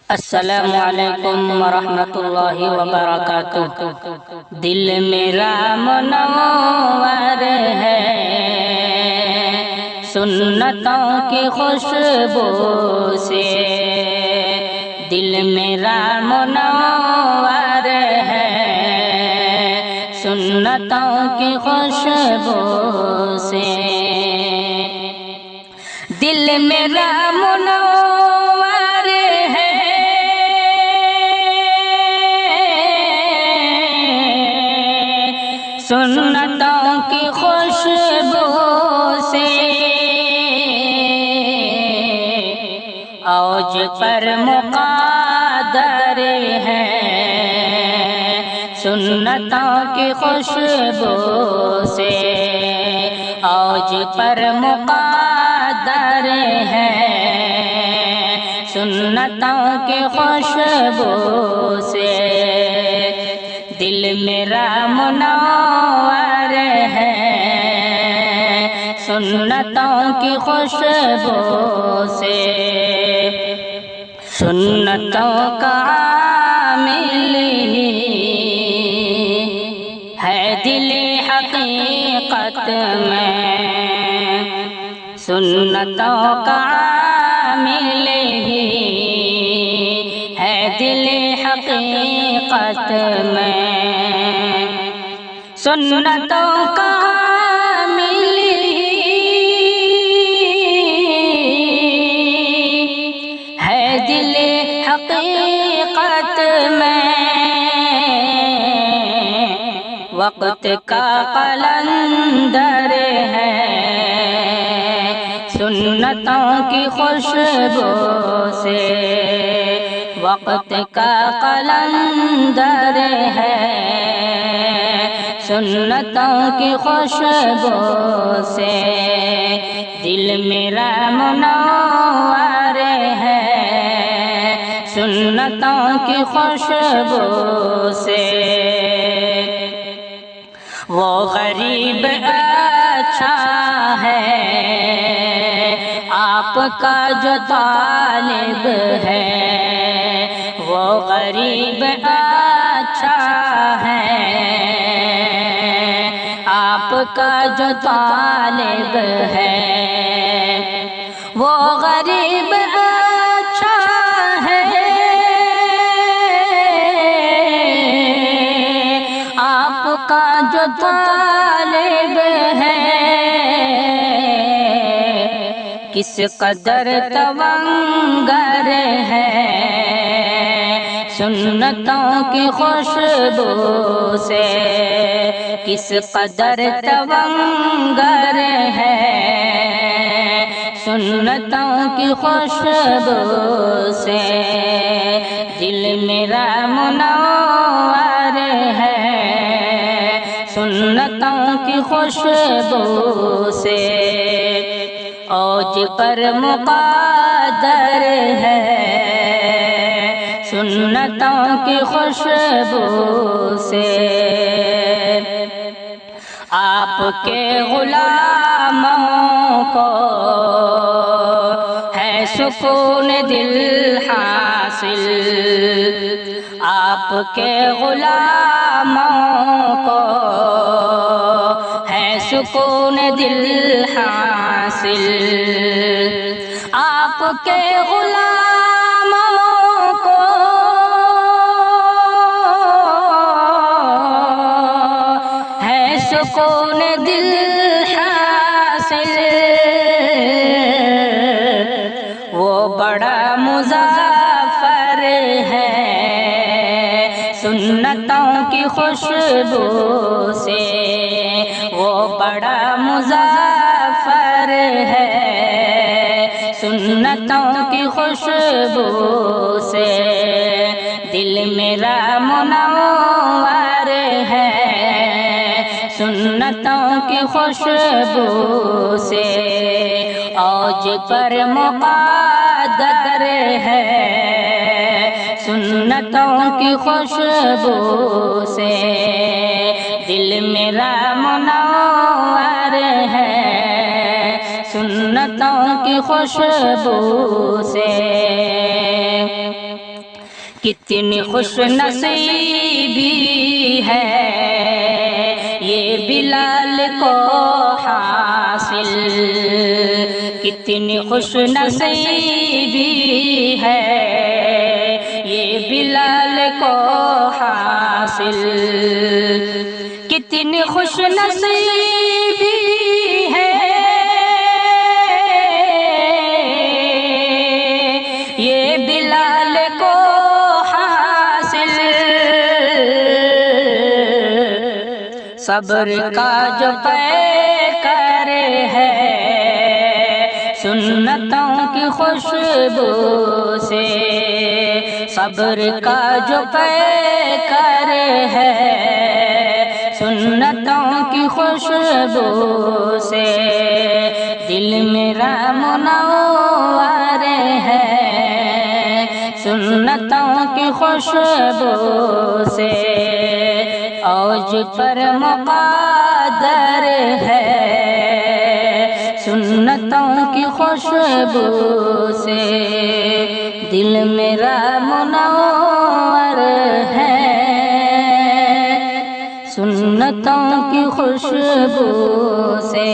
السلام علیکم ورحمۃ اللہ وبرکاتہ۔ دل میرا منور ہے سنتوں کی خوشبو سے، دل میرا منور ہے سنتوں کی خوشبو سے، دل میرا منور ہے سنتوں کی خوشبو سے، اوج پر مقدر ہے سنتوں کی خوشبو سے، اوج پر مقدر ہے سنتوں کی خوشبو سے، دل میرا منور ہے سنتوں کی خوشبو سے، سنتوں کا عامل ہی ہے دل حقیقت میں، سنتوں کا عامل ہی ہے دل حقیقت میں، سنتوں کا عامل ہے دل حقیقت میں، وقت کا قلندر ہے سنتوں کی خوشبو سے، وقت کا قلندر ہے سنتوں کی خوشبو سے، دل میرا منور ہے سنتوں کی خوشبو سے، وہ غریب اچھا ہے آپ کا جو طالب ہے، وہ غریب اچھا ہے آپ کا جو طالب ہے، وہ غریب اچھا ہے آپ کا جو طالب ہے، کس قدر تونگر ہے سنتوں کی خوشبو سے، کس قدر تونگر ہے سنتوں کی خوشبو سے، دل میرا منور ہے سنتوں کی خوشبو سے، اوج پر مقدر ہے سنتوں کی خوشبو سے، آپ کے غلاموں کو ہے سکون دل حاصل، آپ کے غلاموں کو ہے سکون دل حاصل، آپ کے غلاموں کو ہے سکون دل حاصل، وہ بڑا مظفر ہے سنتوں کی خوشبو سے، وہ بڑا مظفر ہے سنتوں کی خوشبو سے، دل میرا منور ہے سنتوں کی خوشبو سے، اوج پر مقدر ہے سنتوں کی خوشبو سے، دل میرا منور ہے سنتوں کی خوشبو سے، کتنی خوش نصیبی ہے یہ بلال کو حاصل، کتنی خوش نصیبی ہے یہ بلال کو حاصل، کتنی خوش نصیبی ہے یہ بلال کو حاصل، صبر کا جو پیکر ہے سنتوں کی خوشبو سے، صبر کا جو پیکر ہے سنتوں کی خوشبو سے، دل میرا منور ہے سنتوں کی خوشبو سے، اوج پر مقدر ہے سنتوں کی خوشبو سے، دل میرا منور ہے سنتوں کی خوشبو سے۔